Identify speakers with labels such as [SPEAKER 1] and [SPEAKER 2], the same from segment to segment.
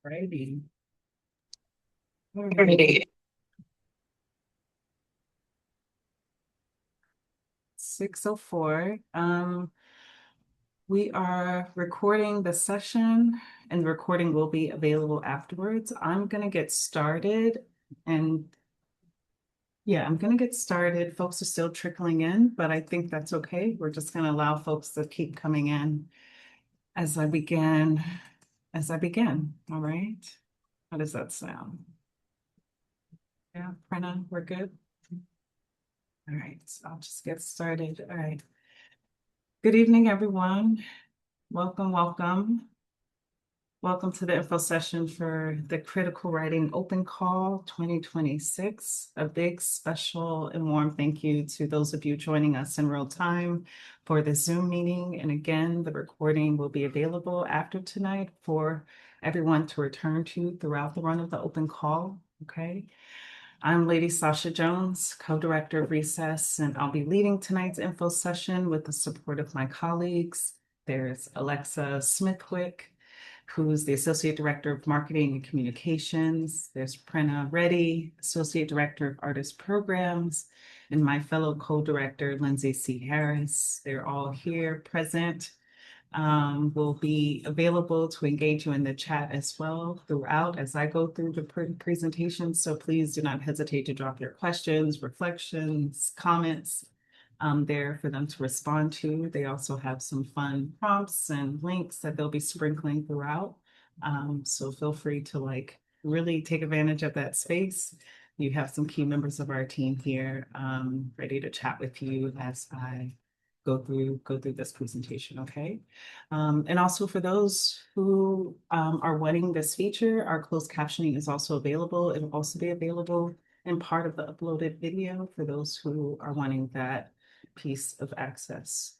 [SPEAKER 1] Righty.
[SPEAKER 2] Alrighty.
[SPEAKER 1] 6:04. We are recording the session and the recording will be available afterwards. I'm gonna get started and I'm gonna get started. Folks are still trickling in, but I think that's okay. We're just gonna allow folks to keep coming in as I begin. All right. How does that sound? Yeah, Brenna, we're good. All right, so I'll just get started. All right. Good evening, everyone. Welcome, welcome. Welcome to the info session for the Critical Writing Open Call 2026. A big, special, and warm thank you to those of you joining us in real time for the Zoom meeting. And again, the recording will be available after tonight for everyone to return to throughout the run of the open call, okay? I'm Ladi'Sasha Jones, Co-Director of Recess, and I'll be leading tonight's info session with the support of my colleagues. There's Alexa Smithwick, who's the Associate Director of Marketing and Communications. There's Prerna Reddy, Associate Director of Artist Programs, and my fellow co-director, Lindsay C. Harris. They're all here present. Will be available to engage you in the chat as well throughout as I go through the presentation. So please do not hesitate to drop your questions, reflections, comments there for them to respond to. They also have some fun prompts and links that they'll be sprinkling throughout. So feel free to really take advantage of that space. You have some key members of our team here ready to chat with you as I go through this presentation, okay? And also for those who are wanting this feature, our closed captioning is also available. It'll also be available in part of the uploaded video for those who are wanting that piece of access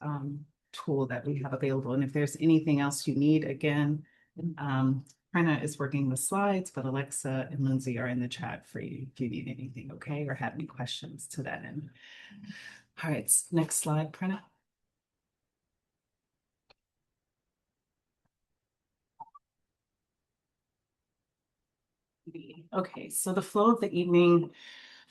[SPEAKER 1] tool that we have available. And if there's anything else you need, again, Prerna is working the slides, but Alexa and Lindsay are in the chat for you if you need anything, okay? Or have any questions to that end. All right, next slide, Prerna. Okay, so the flow of the evening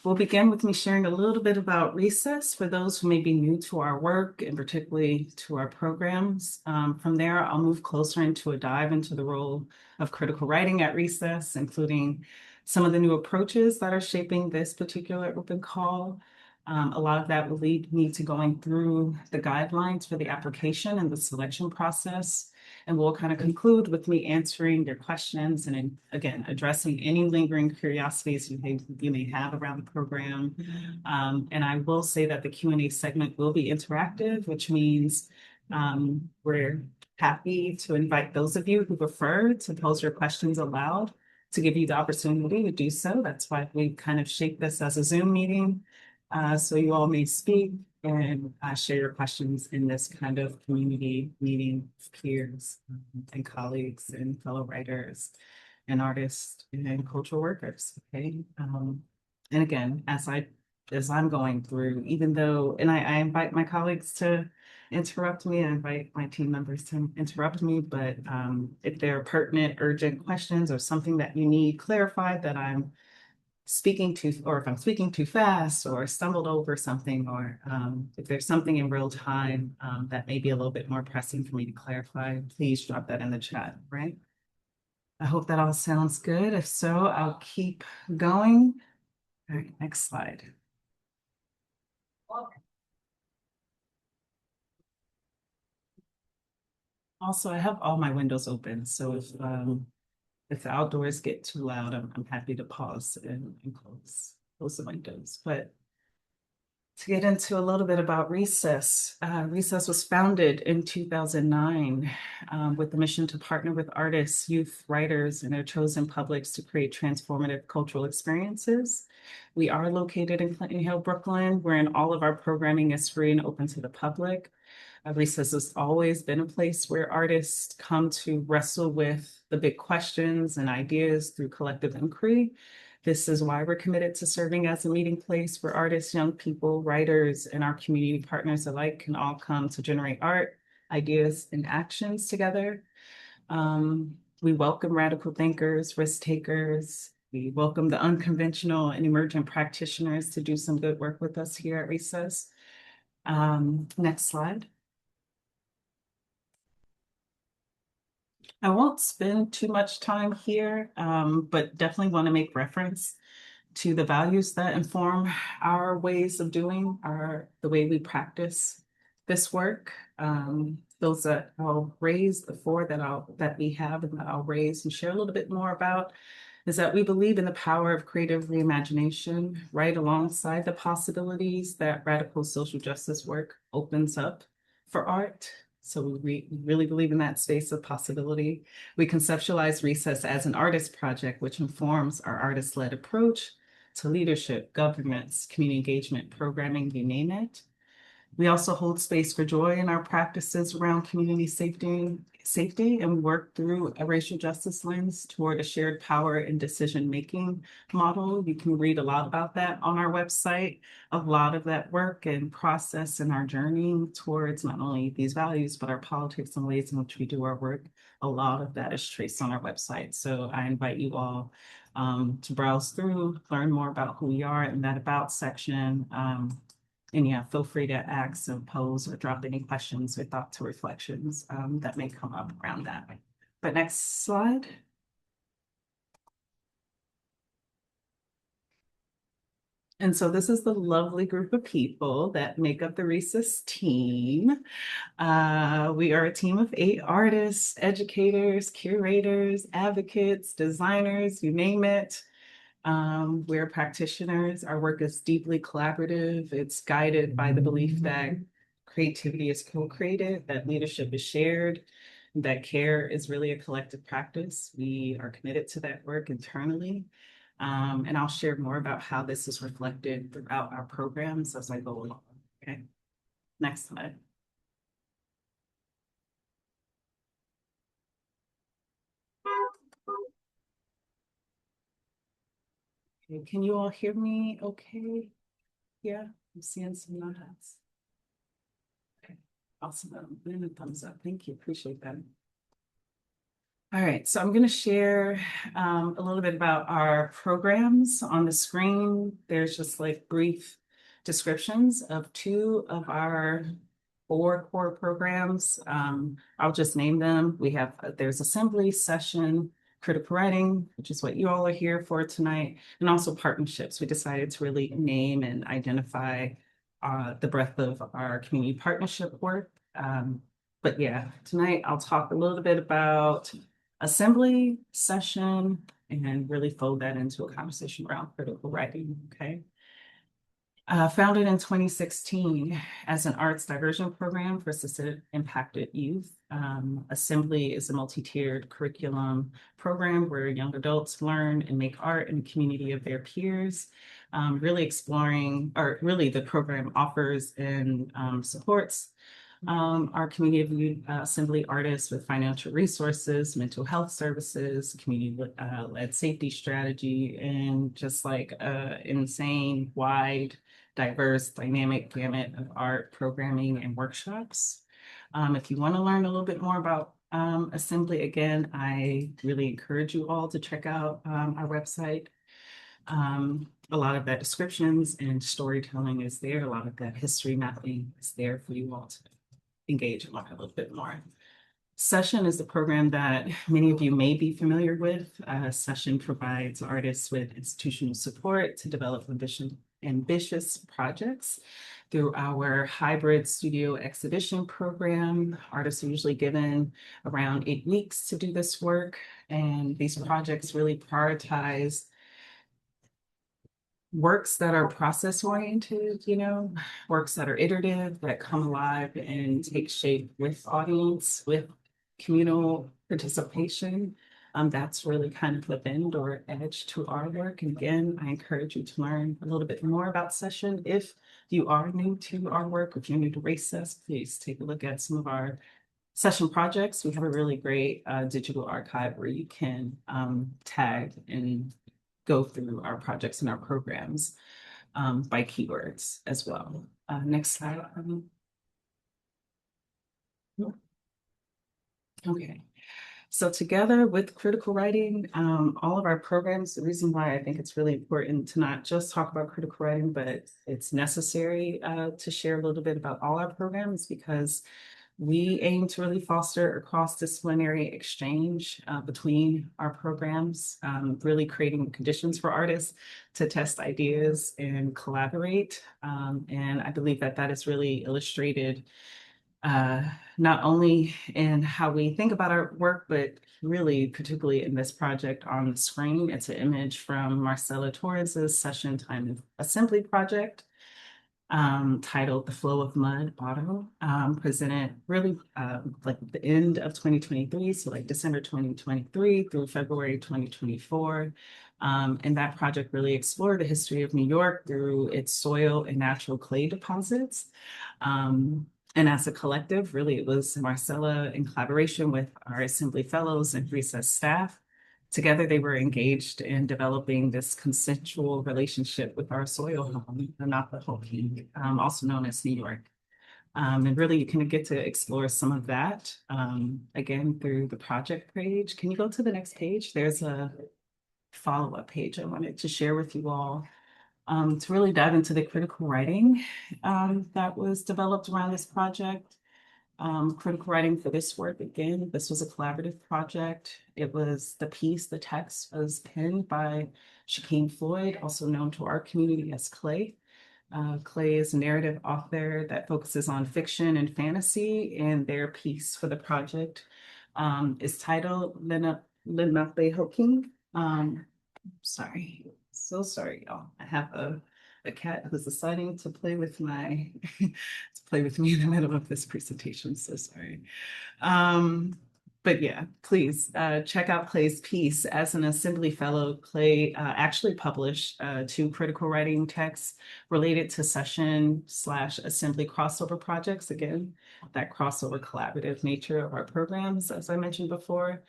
[SPEAKER 1] will begin with me sharing a little bit about Recess for those who may be new to our work and particularly to our programs. From there, I'll move closer into a dive into the role of critical writing at Recess, including some of the new approaches that are shaping this particular open call. A lot of that will lead me to going through the guidelines for the application and the selection process. And we'll kind of conclude with me answering your questions and again, addressing any lingering curiosities you may have around the program. And I will say that the Q&A segment will be interactive, which means we're happy to invite those of you who prefer to pose your questions aloud to give you the opportunity to do so. That's why we kind of shape this as a Zoom meeting. So you all may speak and share your questions in this kind of community meeting with peers and colleagues and fellow writers and artists and cultural workers. Okay. And again, as I'm going through, even though, and I invite my colleagues to interrupt me, I invite my team members to interrupt me, but if there are pertinent, urgent questions or something that you need clarified that I'm speaking too, or if I'm speaking too fast or stumbled over something, or if there's something in real time that may be a little bit more pressing for me to clarify, please drop that in the chat, right? I hope that all sounds good. If so, I'll keep going. All right, next slide. Also, I have all my windows open, so if the outdoors get too loud, I'm happy to pause and close the windows. But to get into a little bit about Recess, Recess was founded in 2009 with the mission to partner with artists, youth writers, and their chosen publics to create transformative cultural experiences. We are located in Clinton Hill, Brooklyn, wherein all of our programming is free and open to the public. Recess has always been a place where artists come to wrestle with the big questions and ideas through collective inquiry. This is why we're committed to serving as a meeting place where artists, young people, writers, and our community partners alike can all come to generate art, ideas, and actions together. We welcome radical thinkers, risk takers. We welcome the unconventional and emergent practitioners to do some good work with us here at Recess. Next slide. I won't spend too much time here, but definitely want to make reference to the values that inform our ways of doing the way we practice this work. Those that I'll raise, the four that we have and that I'll raise and share a little bit more about is that we believe in the power of creative reimagination right alongside the possibilities that radical social justice work opens up for art. So we really believe in that space of possibility. We conceptualize Recess as an artist project, which informs our artist-led approach to leadership, governance, community engagement, programming, you name it. We also hold space for joy in our practices around community safety and work through a racial justice lens toward a shared power and decision-making model. You can read a lot about that on our website. A lot of that work and process in our journey towards not only these values, but our politics and ways in which we do our work. A lot of that is traced on our website. So I invite you all to browse through, learn more about who we are in that About section. And yeah, feel free to ask and pose or drop any questions or thoughts or reflections that may come up around that. But next slide. And so this is the lovely group of people that make up the Recess team. We are a team of 8 artists, educators, curators, advocates, designers, you name it. We're practitioners. Our work is deeply collaborative. It's guided by the belief that creativity is co-created, that leadership is shared, that care is really a collective practice. We are committed to that work internally. And I'll share more about how this is reflected throughout our programs as I go along. Okay, next slide. Okay, can you all hear me okay? Yeah, I'm seeing some nods. Okay, awesome. And a thumbs up. Thank you. Appreciate that. All right, so I'm going to share a little bit about our programs on the screen. There's just like brief descriptions of 2 of our 4 core programs. I'll just name them. There's assembly, session, critical writing, which is what you all are here for tonight, and also partnerships. We decided to really name and identify the breadth of our community partnership work. But yeah, tonight I'll talk a little bit about assembly, session, and really fold that into a conversation around critical writing, okay? Founded in 2016 as an arts diversion program for suicide-impacted youth. Assembly is a multi-tiered curriculum program where young adults learn and make art in the community of their peers, really exploring, or really the program offers and supports our community of youth assembly artists with financial resources, mental health services, community-led safety strategy, and just like an insane, wide, diverse, dynamic gamut of art programming and workshops. If you want to learn a little bit more about assembly, again, I really encourage you all to check out our website. A lot of that descriptions and storytelling is there. A lot of that history mapping is there for you all to engage and learn a little bit more. Session is a program that many of you may be familiar with. Session provides artists with institutional support to develop ambitious projects through our hybrid studio exhibition program. Artists are usually given around 8 weeks to do this work, and these projects really prioritize works that are process oriented, works that are iterative, that come alive and take shape with audience, with communal participation. That's really kind of the bend or edge to our work. And again, I encourage you to learn a little bit more about session. If you are new to our work, if you're new to Recess, please take a look at some of our session projects. We have a really great digital archive where you can tag and go through our projects and our programs by keywords as well. Next slide. Okay. So together with critical writing, all of our programs, the reason why I think it's really important to not just talk about critical writing, but it's necessary to share a little bit about all our programs because we aim to really foster a cross-disciplinary exchange between our programs, really creating conditions for artists to test ideas and collaborate. And I believe that that is really illustrated uh, not only in how we think about our work, but really particularly in this project on the screen. It's an image from Marcela Torres's Session Time Assembly project titled The Flow of Mud Auto, presented really like the end of 2023, so like December 2023 through February 2024. And that project really explored the history of New York through its soil and natural clay deposits. And as a collective, really, it was Marcella in collaboration with our Assembly Fellows and Recess staff. Together, they were engaged in developing this consensual relationship with our soil home, the Napa-Hoking, also known as New York. And really, you can get to explore some of that again through the project page. Can you go to the next page? There's a follow-up page I wanted to share with you all to really dive into the critical writing that was developed around this project. Critical writing for this work, again, this was a collaborative project. It was the piece, the text was penned by Shaquem Floyd, also known to our community as Clay. Clay is a narrative author that focuses on fiction and fantasy, and their piece for the project is titled Lenape Hoking. Sorry, so sorry, y'all. I have a cat who's deciding to play with my to play with me in the middle of this presentation. So sorry. Um, but yeah, please check out Clay's piece. As an Assembly Fellow, Clay actually published two critical writing texts related to session/assembly crossover projects. Again, that crossover collaborative nature of our programs, as I mentioned before.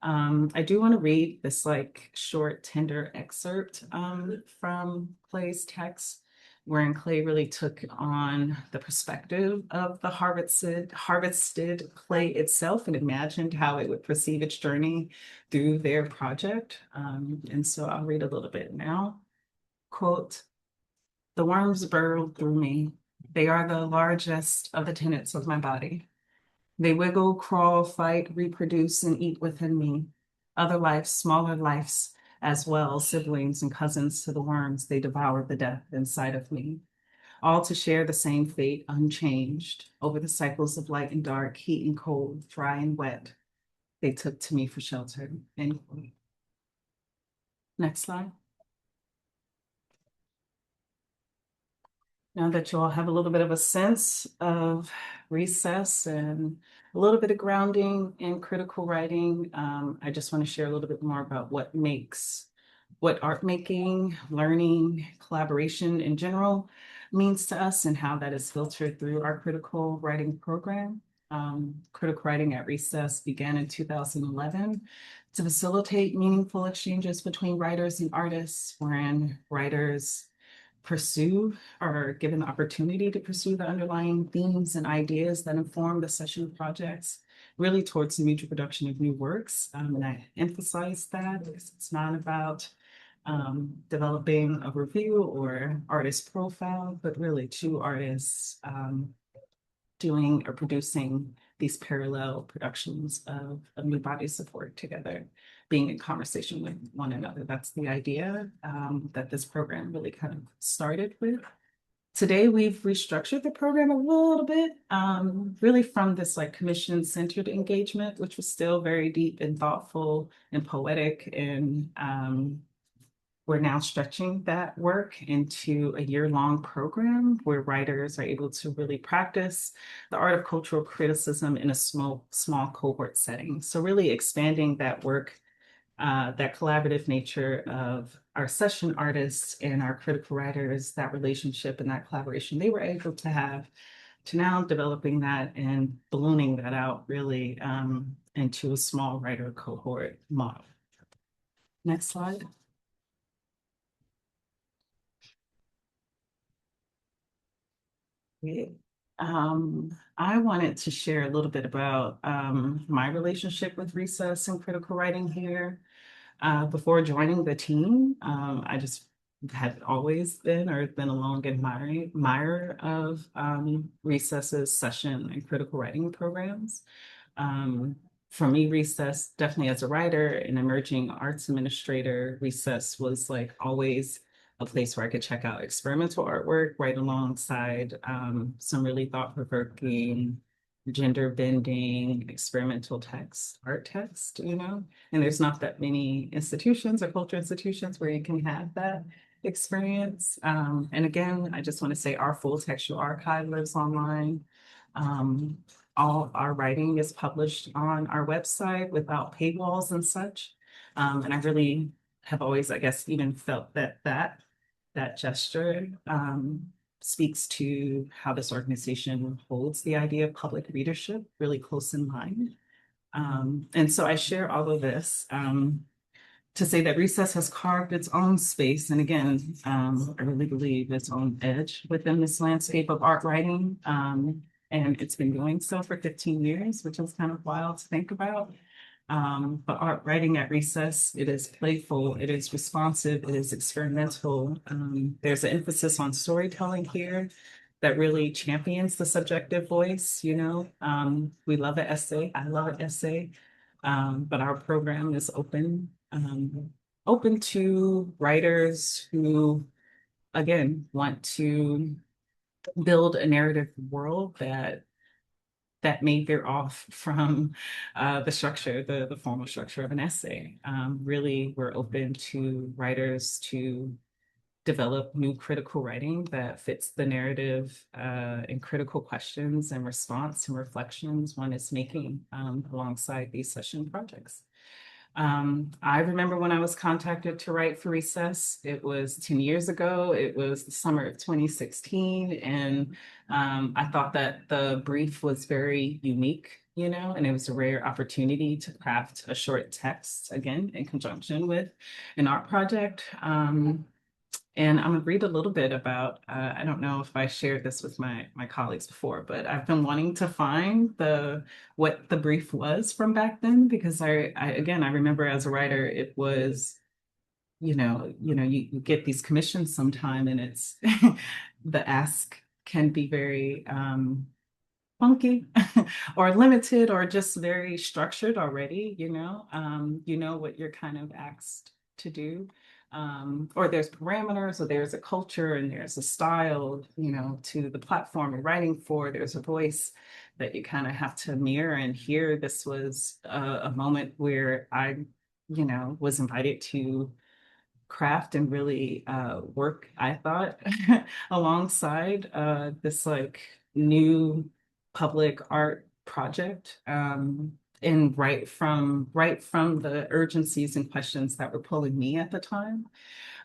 [SPEAKER 1] I do want to read this like short, tender excerpt from Clay's text, wherein Clay really took on the perspective of the harvested clay itself and imagined how it would perceive its journey through their project. And so I'll read a little bit now. Quote, "The worms burrow through me. They are the largest of the tenants of my body. They wiggle, crawl, fight, reproduce, and eat within me. Other lives, smaller lives as well, siblings and cousins to the worms, they devour the death inside of me. All to share the same fate, unchanged, over the cycles of light and dark, heat and cold, dry and wet. They took to me for shelter." End quote. Next slide. Now that you all have a little bit of a sense of recess and a little bit of grounding in critical writing, I just want to share a little bit more about what art making, learning, collaboration in general means to us and how that is filtered through our critical writing program. Critical writing at Recess began in 2011 to facilitate meaningful exchanges between writers and artists, wherein writers pursue or are given the opportunity to pursue the underlying themes and ideas that inform the session projects, really towards the mutual production of new works. And I emphasize that because it's not about developing a review or artist profile, but really two artists doing or producing these parallel productions of new bodies of work together, being in conversation with one another. That's the idea that this program really kind of started with. Today, we've restructured the program a little bit, really from this like commission-centered engagement, which was still very deep and thoughtful and poetic. And we're now stretching that work into a year-long program where writers are able to really practice the art of cultural criticism in a small cohort setting. So really expanding that work, that collaborative nature of our session artists and our critical writers, that relationship and that collaboration they were able to have, to now developing that and ballooning that out really into a small writer cohort model. Next slide. Yeah. I wanted to share a little bit about my relationship with recess and critical writing here. Before joining the team, I just had always been or been a long admirer of Recess's session and critical writing programs. Um, for me, Recess, definitely as a writer and emerging arts administrator, Recess was like always a place where I could check out experimental artwork right alongside some really thought-provoking, gender bending, experimental text, art text, you know? And there's not that many institutions or culture institutions where you can have that experience. And again, I just want to say our full textual archive lives online. Um, all our writing is published on our website without paywalls and such. And I really have always, I guess, even felt that gesture speaks to how this organization holds the idea of public readership really close in mind. And so I share all of this to say that Recess has carved its own space, and again, I really believe its own edge within this landscape of art writing. And it's been doing so for 15 years, which is kind of wild to think about. But art writing at Recess, it is playful, it is responsive, it is experimental. There's an emphasis on storytelling here that really champions the subjective voice, you know. We love an essay, I love an essay, but our program is open to writers who, again, want to build a narrative world that may veer off from the structure, the formal structure of an essay. Really, we're open to writers to develop new critical writing that fits the narrative and critical questions and response and reflections one is making alongside these session projects. I remember when I was contacted to write for Recess, it was 10 years ago. It was the summer of 2016. And I thought that the brief was very unique, you know, and it was a rare opportunity to craft a short text, again, in conjunction with an art project. And I'm gonna read a little bit about, I don't know if I shared this with my colleagues before, but I've been wanting to find what the brief was from back then because I again I remember as a writer it was, you get these commissions sometime and it's the ask can be very funky or limited or just very structured already, you know what you're kind of asked to do. Or there's parameters, or there's a culture and there's a style, you know, to the platform you're writing for. There's a voice that you kind of have to mirror. And here, this was a moment where I, was invited to craft and really work, I thought, alongside this like new public art project. And right from the urgencies and questions that were pulling me at the time.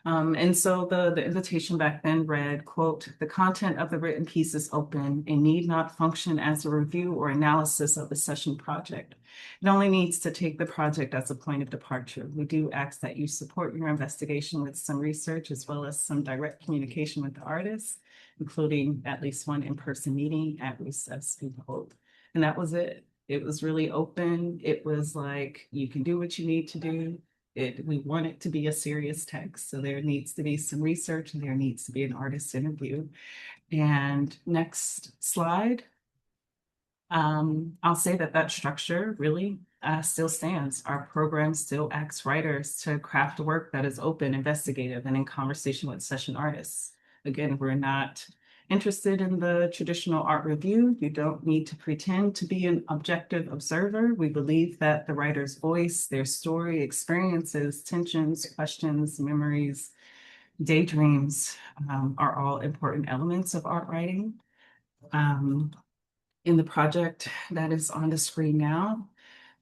[SPEAKER 1] And so the invitation back then read, quote, "The content of the written piece is open and need not function as a review or analysis of the session project. It only needs to take the project as a point of departure. We do ask that you support your investigation with some research as well as some direct communication with the artist, including at least one in-person meeting at Recess, we hope." And that was it. It was really open. It was like, you can do what you need to do. We want it to be a serious text. So there needs to be some research and there needs to be an artist interview. And next slide. I'll say that structure really still stands. Our program still asks writers to craft work that is open, investigative, and in conversation with session artists. Again, we're not interested in the traditional art review. You don't need to pretend to be an objective observer. We believe that the writer's voice, their story, experiences, tensions, questions, memories, daydreams are all important elements of art writing. In the project that is on the screen now,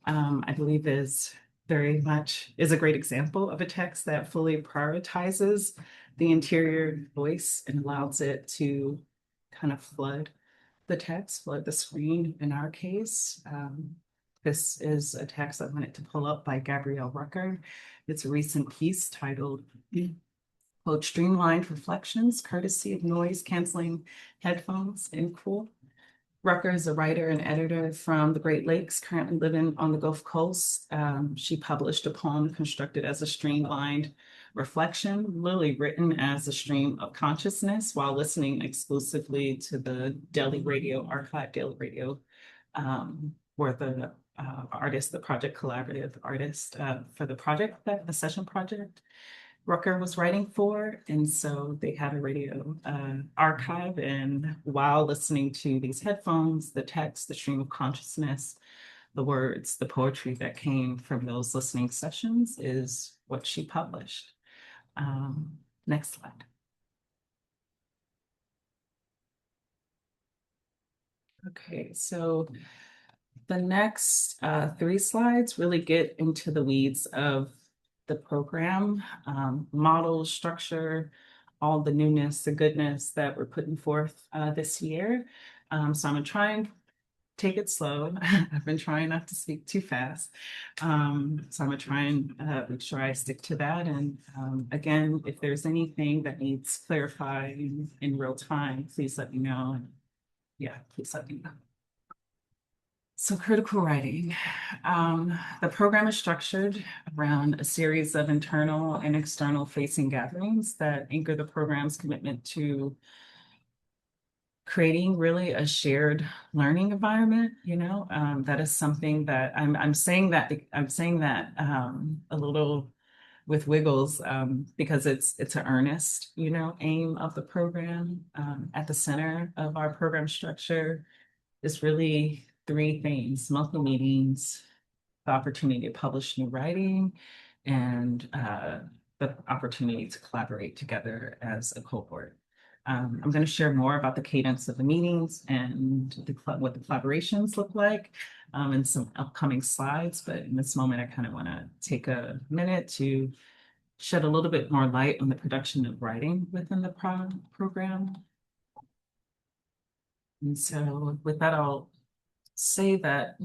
[SPEAKER 1] I believe is a great example of a text that fully prioritizes the interior voice and allows it to kind of flood the text, flood the screen in our case. This is a text I wanted to pull up by Gabrielle Rucker. It's a recent piece titled, quote, "Streamlined Reflections, Courtesy of Noise Canceling Headphones," end quote. Rucker is a writer and editor from the Great Lakes, currently living on the Gulf Coast. She published a poem constructed as a streamlined reflection, literally written as a stream of consciousness while listening exclusively to the Daily Radio, Archive Daily Radio, where the artist, the project collaborative artist for the project, the session project, Rucker was writing for. And so they had a radio archive. And while listening to these headphones, the text, the stream of consciousness, the words, the poetry that came from those listening sessions is what she published. Next slide. Okay, so the next three slides really get into the weeds of the program, model, structure, all the newness, the goodness that we're putting forth this year. So I'm gonna try and take it slow. I've been trying not to speak too fast. So I'm gonna try and make sure I stick to that. And again, if there's anything that needs clarifying in real time, please let me know. And yeah, please let me know. So critical writing. The program is structured around a series of internal and external facing gatherings that anchor the program's commitment to creating really a shared learning environment. That is something that I'm saying that a little with wiggles because it's an earnest, aim of the program. At the center of our program structure is really three things: monthly meetings, the opportunity to publish new writing, and the opportunity to collaborate together as a cohort. I'm going to share more about the cadence of the meetings and what the collaborations look like in some upcoming slides. But in this moment, I kind of want to take a minute to shed a little bit more light on the production of writing within the program. And so with that, I'll say that,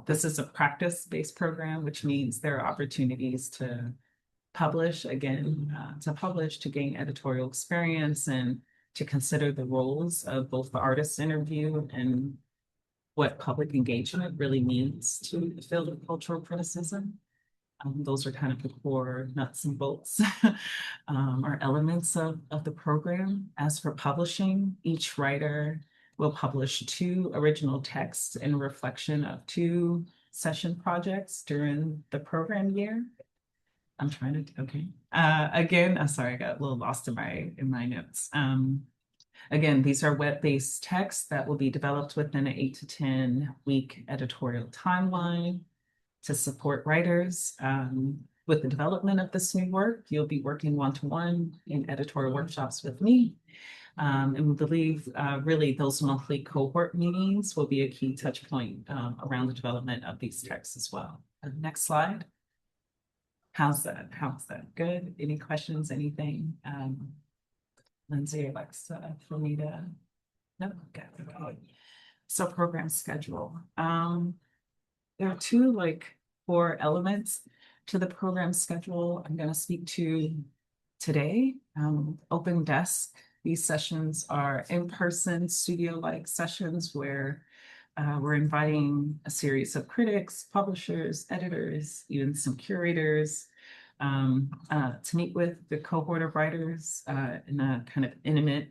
[SPEAKER 1] this is a practice-based program, which means there are opportunities to publish, again, to gain editorial experience and to consider the roles of both the artist interview and what public engagement really means to the field of cultural criticism. Those are kind of the core nuts and bolts or elements of the program. As for publishing, each writer will publish 2 original texts in reflection of 2 session projects during the program year. I'm trying to, okay. Again, I'm sorry, I got a little lost in my notes. Again, these are web-based texts that will be developed within an 8 to 10 week editorial timeline to support writers. With the development of this new work, you'll be working one-to-one in editorial workshops with me. And we believe really those monthly cohort meetings will be a key touch point around the development of these texts as well. Next slide. How's that? Good? Any questions, anything? Lindsay, Alexa, for me to, no, okay. So program schedule. There are 2 core elements to the program schedule I'm going to speak to today. Open desk. These sessions are in-person studio-like sessions where we're inviting a series of critics, publishers, editors, even some curators to meet with the cohort of writers in a kind of intimate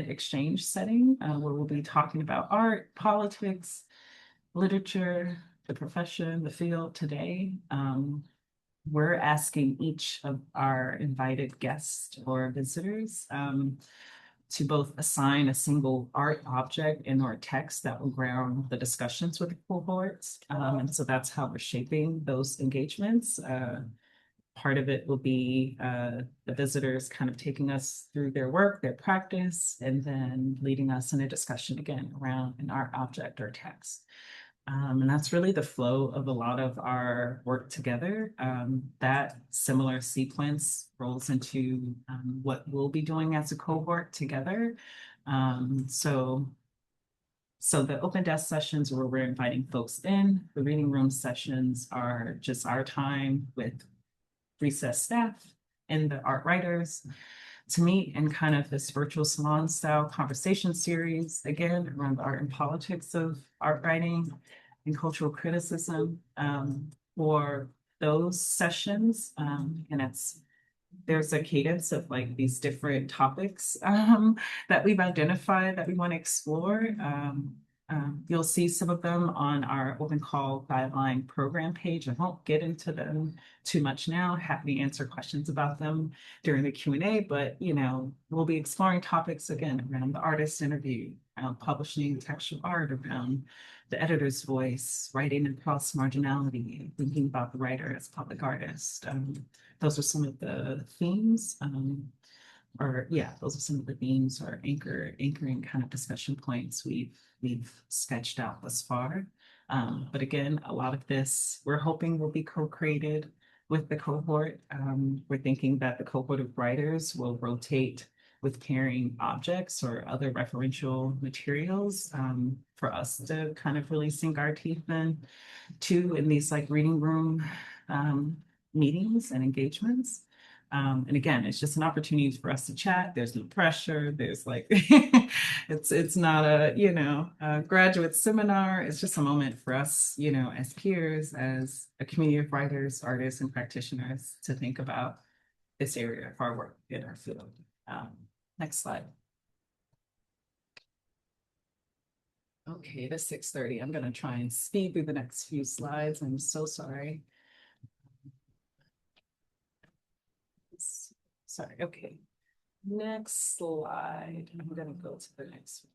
[SPEAKER 1] exchange setting where we'll be talking about art, politics, literature, the profession, the field today. We're asking each of our invited guests or visitors to both assign a single art object and or text that will ground the discussions with the cohorts. And so that's how we're shaping those engagements. Part of it will be the visitors kind of taking us through their work, their practice, and then leading us in a discussion again around an art object or text. And that's really the flow of a lot of our work together. That similar sequence rolls into what we'll be doing as a cohort together. So the open desk sessions where we're inviting folks in, the reading room sessions are just our time with recess staff and the art writers to meet in kind of this virtual salon style conversation series, again, around the art and politics of art writing and cultural criticism. For those sessions, and there's a cadence of like these different topics that we've identified that we want to explore. You'll see some of them on our open call guideline program page. I won't get into them too much now. Happy to answer questions about them during the Q&A, but we'll be exploring topics again around the artist interview, publishing textual art, around the editor's voice, writing across marginality, thinking about the writer as public artist. Those are some of the themes. Those are some of the themes or anchoring kind of discussion points we've sketched out thus far. But again, a lot of this we're hoping will be co-created with the cohort. We're thinking that the cohort of writers will rotate with pairing objects or other referential materials for us to kind of really sink our teeth in these like reading room meetings and engagements. And again, it's just an opportunity for us to chat. There's no pressure. There's like, it's not a graduate seminar. It's just a moment for us, as peers, as a community of writers, artists, and practitioners to think about this area of our work in our field. Next slide. Okay, it is 6:30. I'm going to try and speed through the next few slides. I'm so sorry. Sorry, okay. Next slide. I'm going to go to the next
[SPEAKER 2] one.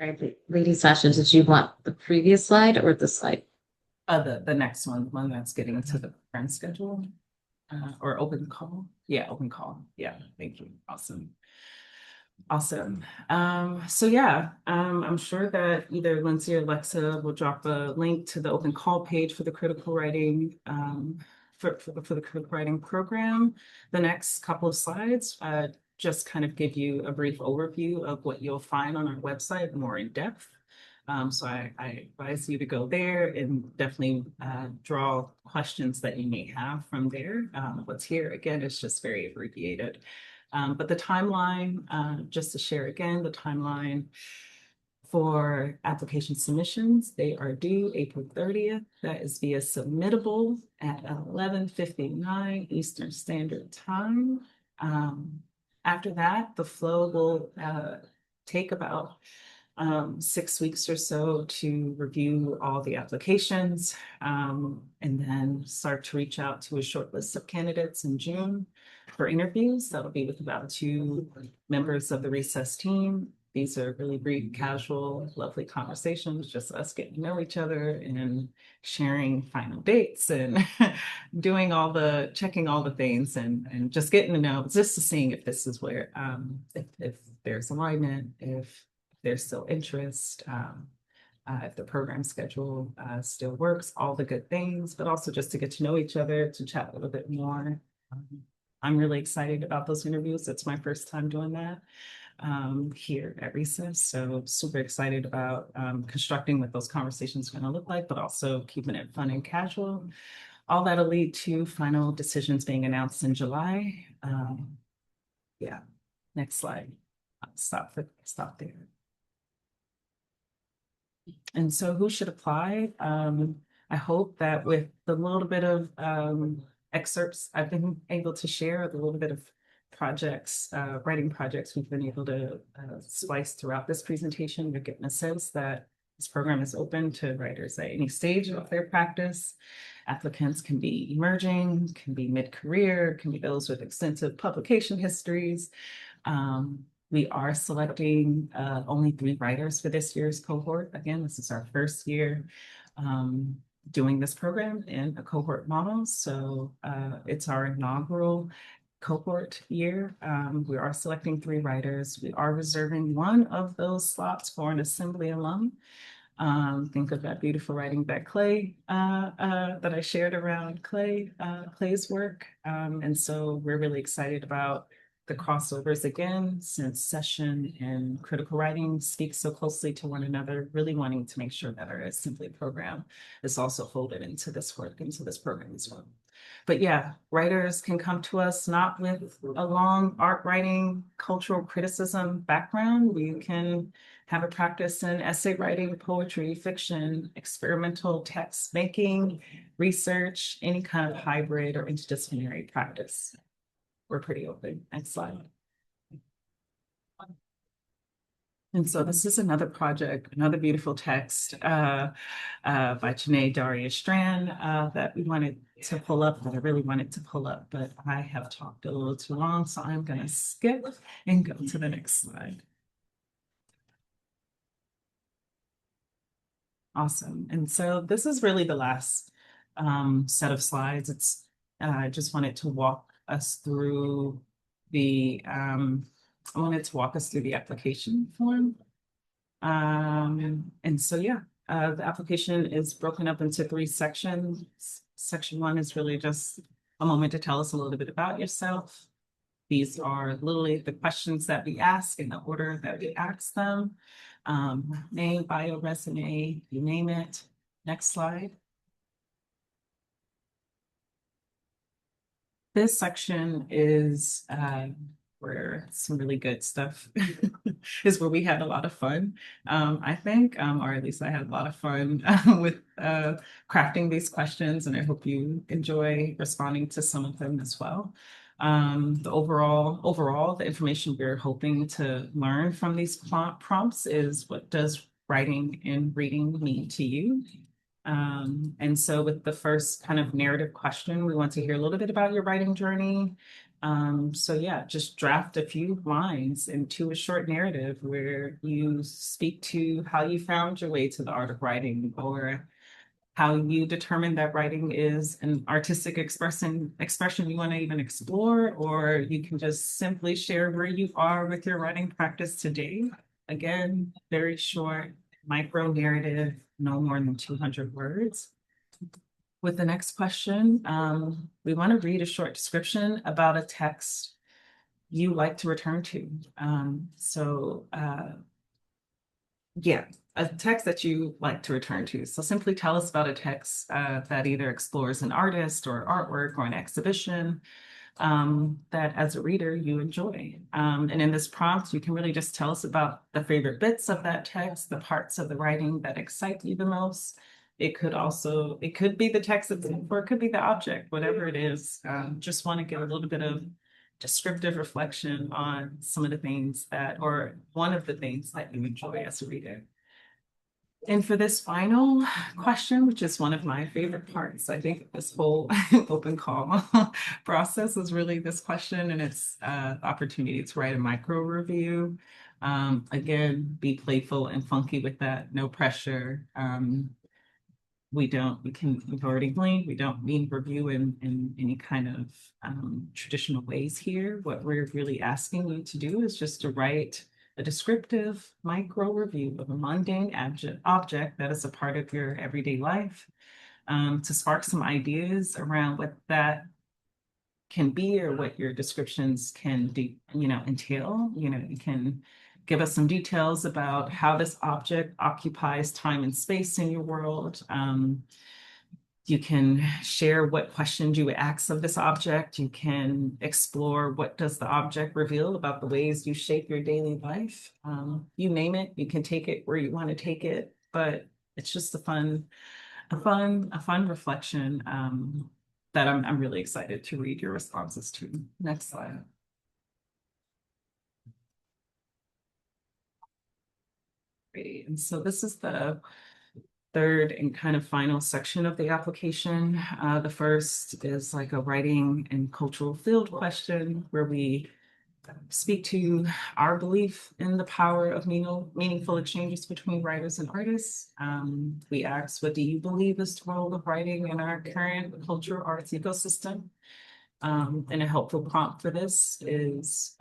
[SPEAKER 2] All right, Ladi'Sasha, did you want the previous slide or the slide?
[SPEAKER 1] The next one that's getting to the friend schedule or open call. Yeah, open call. Yeah, thank you. Awesome. Awesome. So yeah, I'm sure that either Lindsay or Alexa will drop a link to the open call page for the critical writing for the critical writing program. The next couple of slides just kind of give you a brief overview of what you'll find on our website more in depth. So I advise you to go there and definitely draw questions that you may have from there. What's here, again, is just very abbreviated. But the timeline, just to share again, the timeline for application submissions, they are due April 30th. That is via submittable at 11:59 Eastern Standard Time. After that, the flow will take about 6 weeks or so to review all the applications and then start to reach out to a short list of candidates in June for interviews. That'll be with about 2 members of the recess team. These are really brief, casual, lovely conversations, just us getting to know each other and sharing final dates and checking all the things and just getting to know, just to seeing if this is where, if there's alignment, if there's still interest, if the program schedule still works, all the good things, but also just to get to know each other, to chat a little bit more. I'm really excited about those interviews. It's my first time doing that here at Recess. So super excited about constructing what those conversations are going to look like, but also keeping it fun and casual. All that'll lead to final decisions being announced in July. Yeah, next slide. Stop there. And so who should apply? I hope that with the little bit of excerpts I've been able to share, the little bit of writing projects we've been able to slice throughout this presentation, you're getting a sense that this program is open to writers at any stage of their practice. Applicants can be emerging, can be mid-career, can be those with extensive publication histories. We are selecting only 3 writers for this year's cohort. Again, this is our first year doing this program in a cohort model. So it's our inaugural cohort year. We are selecting 3 writers. We are reserving one of those slots for an assembly alum. Think of that beautiful writing that Clay, that I shared around Clay's work. And so we're really excited about the crossovers again, since session and critical writing speak so closely to one another, really wanting to make sure that our assembly program is also folded into this work, into this program as well. But yeah, writers can come to us not with a long art writing, cultural criticism background. We can have a practice in essay writing, poetry, fiction, experimental text making, research, any kind of hybrid or interdisciplinary practice. We're pretty open. Next slide. And so this is another project, another beautiful text by Janae Daria Strand that we wanted to pull up, that I really wanted to pull up, but I have talked a little too long, so I'm going to skip and go to the next slide. Awesome. And so this is really the last set of slides. I just wanted to walk us through I wanted to walk us through the application form. And so, yeah, the application is broken up into 3 sections. Section 1 is really just a moment to tell us a little bit about yourself. These are literally the questions that we ask in the order that we ask them. Name, bio, resume, you name it. Next slide. This section is where some really good stuff is where we had a lot of fun, I think, or at least I had a lot of fun with crafting these questions, and I hope you enjoy responding to some of them as well. The overall, the information we're hoping to learn from these prompts is, what does writing and reading mean to you? And so with the first kind of narrative question, we want to hear a little bit about your writing journey. So yeah, just draft a few lines into a short narrative where you speak to how you found your way to the art of writing, or how you determine that writing is an artistic expression you want to even explore, or you can just simply share where you are with your writing practice today. Again, very short, micro narrative, no more than 200 words. With the next question, we want to read a short description about a text you like to return to. Yeah, a text that you like to return to. So simply tell us about a text that either explores an artist or artwork or an exhibition that as a reader you enjoy. And in this prompt, you can really just tell us about the favorite bits of that text, the parts of the writing that excite you the most. It could be the text itself, or it could be the object, whatever it is. Just want to get a little bit of descriptive reflection on some of the things or one of the things that you enjoy as a reader. And for this final question, which is one of my favorite parts, I think this whole open call process is really this question, and it's the opportunity to write a micro review. Again, be playful and funky with that, no pressure. We've already gleaned, we don't mean review in any kind of traditional ways here. What we're really asking you to do is just to write a descriptive micro review of a mundane object that is a part of your everyday life, to spark some ideas around what that can be, or what your descriptions can do, entail. You can give us some details about how this object occupies time and space in your world. You can share what questions you would ask of this object. You can explore, what does the object reveal about the ways you shape your daily life. You name it, you can take it where you want to take it, but it's just a fun reflection that I'm really excited to read your responses to. Next slide. Great. And so this is the third and kind of final section of the application. The first is like a writing and cultural field question, where we speak to our belief in the power of meaningful exchanges between writers and artists. We ask, what do you believe is the role of writing in our current cultural arts ecosystem? And a helpful prompt for this is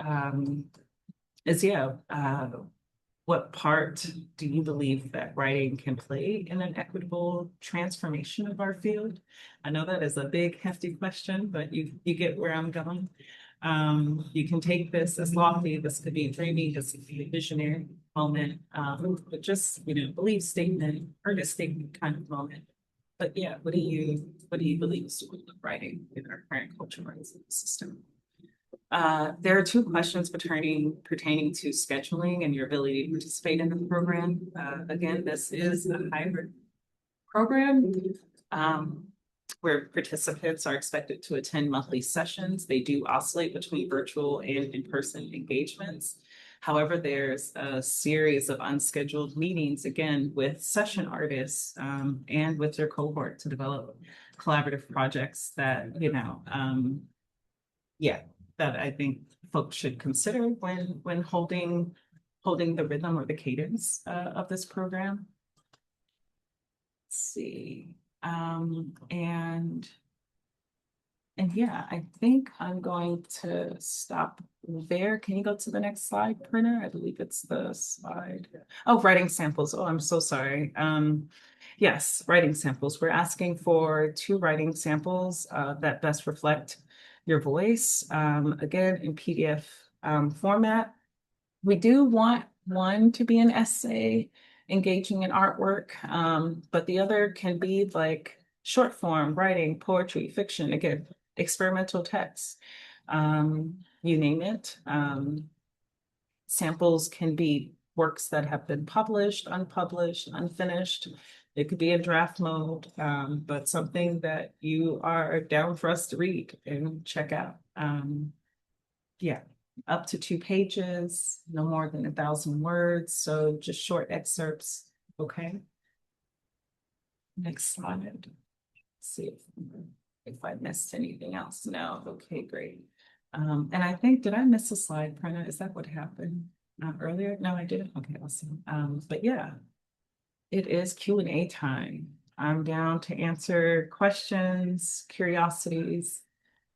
[SPEAKER 1] what part do you believe that writing can play in an equitable transformation of our field? I know that is a big, hefty question, but you get where I'm going. You can take this as lofty, this could be dreamy, this could be a visionary moment, but just, belief statement, artist statement kind of moment. But yeah, what do you believe is doing with writing in our current culture system? There are two questions pertaining to scheduling and your ability to participate in the program. Again, this is a hybrid program. Um, where participants are expected to attend monthly sessions. They do oscillate between virtual and in-person engagements. However, there's a series of unscheduled meetings, again, with session artists and with their cohort to develop collaborative projects that, yeah, that I think folks should consider when holding the rhythm or the cadence of this program. Let's see. Um, and and yeah, I think I'm going to stop there. Can you go to the next slide, printer? I believe it's the slide. Oh, writing samples. Oh, I'm so sorry. Yes, writing samples. We're asking for 2 writing samples that best reflect your voice. Again, in PDF format. We do want one to be an essay engaging in artwork, but the other can be like short form writing, poetry, fiction, again, experimental text, you name it. Samples can be works that have been published, unpublished, unfinished. It could be in draft mode, but something that you are down for us to read and check out. Yeah, up to 2 pages, no more than 1,000 words. So just short excerpts. Okay. Next slide. Let's see if I missed anything else. No. Okay, great. And I think, did I miss a slide, Prina? Is that what happened earlier? No, I didn't. Okay, awesome. But yeah, it is Q&A time. I'm down to answer questions, curiosities,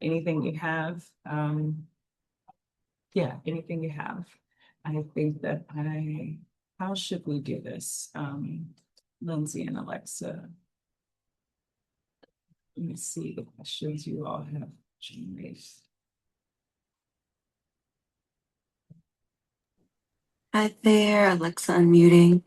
[SPEAKER 1] anything you have. Yeah, anything you have. I think that how should we do this? Lindsay and Alexa, let me see the questions you all have generated.
[SPEAKER 3] Hi there, Alexa unmuting.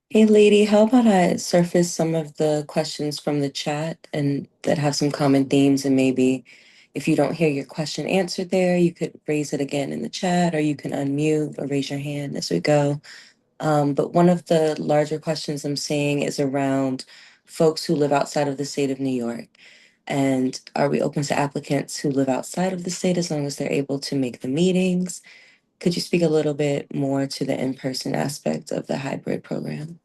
[SPEAKER 3] Hey, lady, how about I surface some of the questions from the chat and that have some common themes, and maybe if you don't hear your question answered there, you could raise it again in the chat, or you can unmute or raise your hand as we go. But one of the larger questions I'm seeing is around folks who live outside of the state of New York. And are we open to applicants who live outside of the state as long as they're able to make the meetings? Could you speak a little bit more to the in-person aspect of the hybrid program?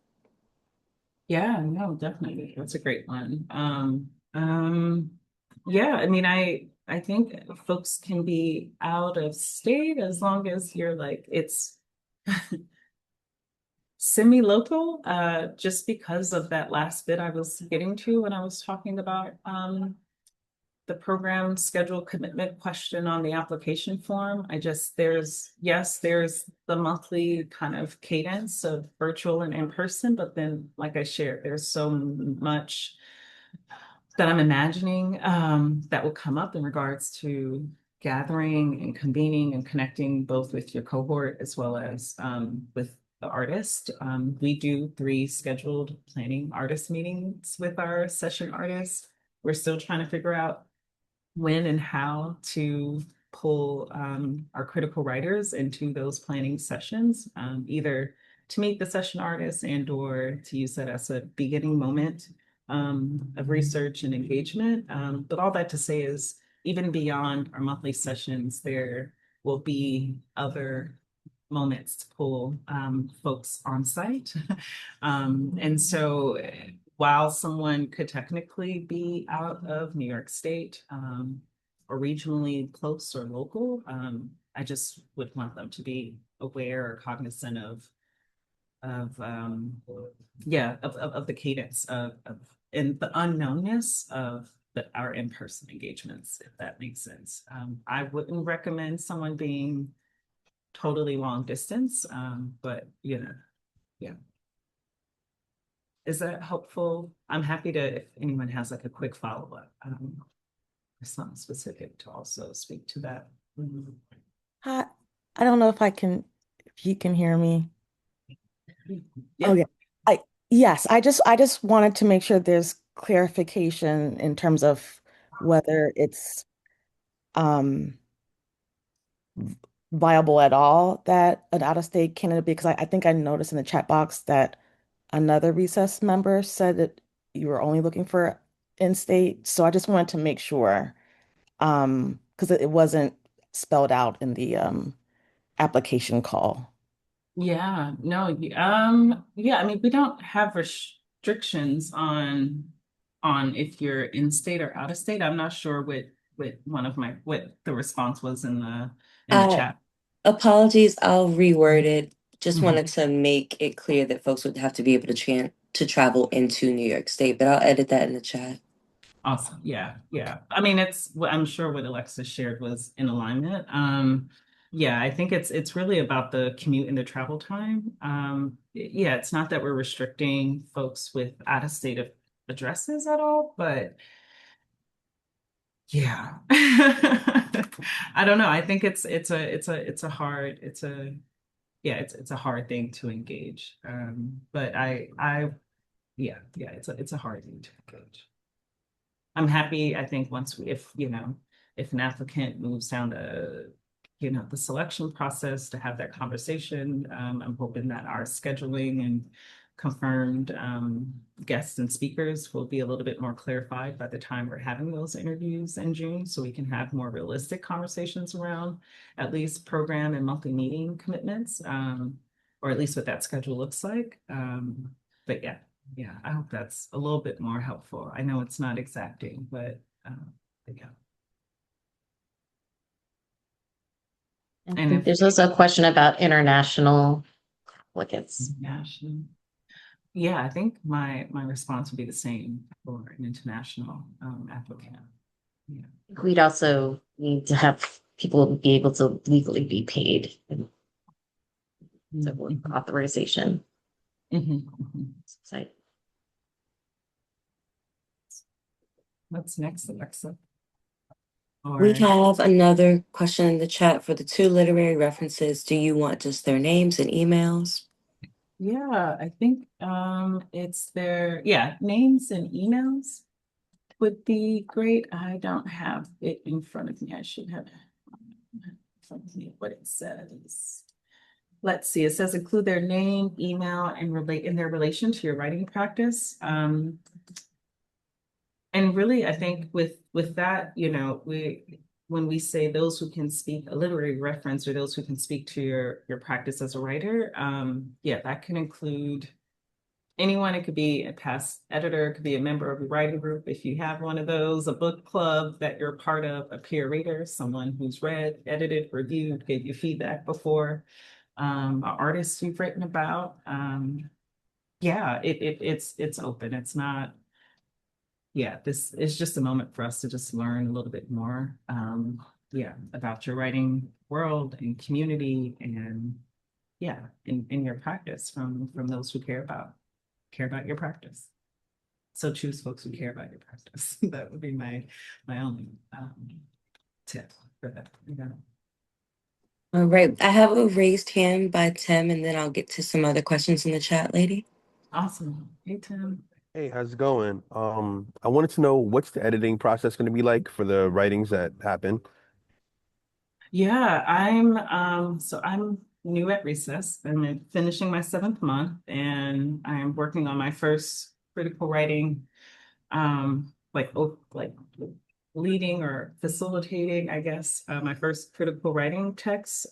[SPEAKER 1] Yeah, no, definitely. That's a great one. Yeah, I mean, I think folks can be out of state as long as you're like it's semi-local, just because of that last bit I was getting to when I was talking about the program schedule commitment question on the application form. There's the monthly kind of cadence of virtual and in person, but then, like I shared, there's so much that I'm imagining that will come up in regards to gathering and convening and connecting both with your cohort as well as with the artist. We do 3 scheduled planning artist meetings with our session artists. We're still trying to figure out when and how to pull our critical writers into those planning sessions, either to meet the session artists and or to use that as a beginning moment of research and engagement. But all that to say is, even beyond our monthly sessions, there will be other moments to pull folks on site. And so while someone could technically be out of New York State or regionally close or local, I just would want them to be aware or cognizant of the cadence of and the unknownness of our in-person engagements, if that makes sense. I wouldn't recommend someone being totally long distance, but yeah. Is that helpful? I'm happy to, if anyone has like a quick follow-up, or something specific to also speak to that.
[SPEAKER 4] Hi, I don't know if you can hear me. Oh
[SPEAKER 1] Yeah.
[SPEAKER 4] yeah. I yes, I just wanted to make sure there's clarification in terms of whether it's um viable at all that an out-of-state candidate, because I think I noticed in the chat box that another recess member said that you were only looking for in-state. So I just wanted to make sure, because it wasn't spelled out in the application call.
[SPEAKER 1] Yeah, no, yeah, I mean, we don't have restrictions on if you're in state or out of state. I'm not sure what the response was in the
[SPEAKER 3] Uh,
[SPEAKER 1] chat.
[SPEAKER 3] Apologies, I'll reword it. Just
[SPEAKER 1] Mhm.
[SPEAKER 3] wanted to make it clear that folks would have to be able to travel into New York State, but I'll edit that in the chat.
[SPEAKER 1] Awesome. Yeah, yeah. I mean, I'm sure what Alexa shared was in alignment. Yeah, I think it's really about the commute and the travel time. Yeah, it's not that we're restricting folks with out of state of addresses at all, but yeah. I don't know. I think it's a hard yeah, it's a hard thing to engage. But yeah, it's a hard thing to engage. I'm happy, I think once if an applicant moves down the selection process to have that conversation, I'm hoping that our scheduling and confirmed guests and speakers will be a little bit more clarified by the time we're having those interviews in June, so we can have more realistic conversations around at least program and monthly meeting commitments, or at least what that schedule looks like. But yeah, I hope that's a little bit more helpful. I know it's not exacting, but yeah.
[SPEAKER 2] I
[SPEAKER 1] And
[SPEAKER 2] think
[SPEAKER 1] if
[SPEAKER 2] there's also a question about international applicants.
[SPEAKER 1] national, yeah, I think my response would be the same for an international applicant. Yeah.
[SPEAKER 2] We'd also need to have people be able to legally be paid and to work
[SPEAKER 1] Mhm,
[SPEAKER 2] authorization.
[SPEAKER 1] mhm.
[SPEAKER 2] So
[SPEAKER 1] What's next, Alexa?
[SPEAKER 3] We
[SPEAKER 1] Or
[SPEAKER 3] have another question in the chat for the two literary references. Do you want just their names and emails?
[SPEAKER 1] yeah, I think it's their names and emails would be great. I don't have it in front of me. I should have in front of me what it says. Let's see, it says include their name, email, and relate in their relation to your writing practice. And really, I think with that, we when we say those who can speak a literary reference or those who can speak to your practice as a writer, yeah, that can include anyone. It could be a past editor, it could be a member of a writing group if you have one of those, a book club that you're part of, a peer reader, someone who's read, edited, reviewed, gave you feedback before, an artist you've written about. Yeah, it's open. It's not, yeah, this is just a moment for us to just learn a little bit more, yeah, about your writing world and community and yeah, in your practice from those who care about your practice. So choose folks who care about your practice. That would be my only tip for that. Yeah.
[SPEAKER 3] All right, I have a raised hand by Tim, and then I'll get to some other questions in the chat, lady.
[SPEAKER 1] Awesome. Hey, Tim.
[SPEAKER 5] Hey, how's it going? I wanted to know what's the editing process going to be like for the writings that happen?
[SPEAKER 1] Yeah, I'm new at Recess. I'm finishing my seventh month and I'm working on my first critical writing, like leading or facilitating, I guess, my first critical writing text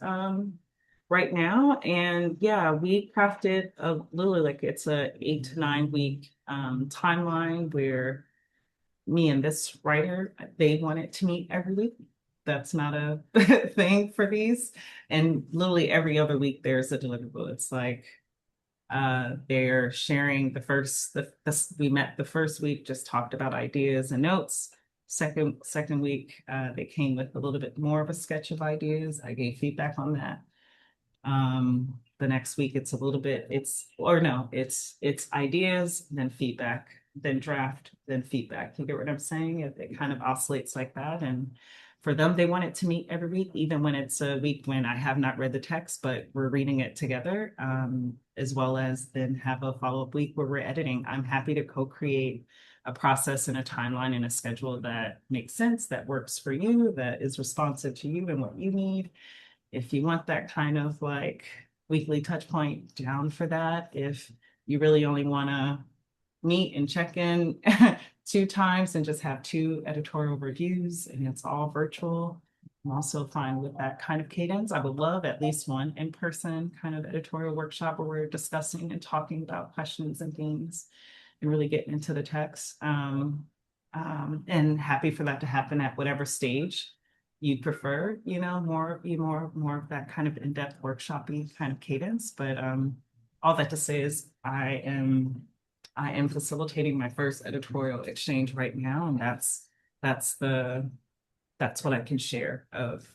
[SPEAKER 1] right now. And yeah, we crafted a literally like it's a 8 to 9 week timeline where me and this writer, they wanted to meet every week. That's not a thing for these. And literally every other week there's a deliverable. It's like they're sharing we met the first week, just talked about ideas and notes. Second week, they came with a little bit more of a sketch of ideas. I gave feedback on that. The next week it's a little bit, it's ideas, then feedback, then draft, then feedback. You get what I'm saying? It kind of oscillates like that. And for them, they want it to meet every week, even when it's a week when I have not read the text, but we're reading it together, as well as then have a follow-up week where we're editing. I'm happy to co-create a process and a timeline and a schedule that makes sense, that works for you, that is responsive to you and what you need. If you want that kind of like weekly touch point, down for that. If you really only want to meet and check in 2 times and just have 2 editorial reviews and it's all virtual, I'm also fine with that kind of cadence. I would love at least one in-person kind of editorial workshop where we're discussing and talking about questions and things and really getting into the text. And happy for that to happen at whatever stage you prefer, more of that kind of in-depth workshopy kind of cadence. But all that to say is I am facilitating my first editorial exchange right now, and that's what I can share of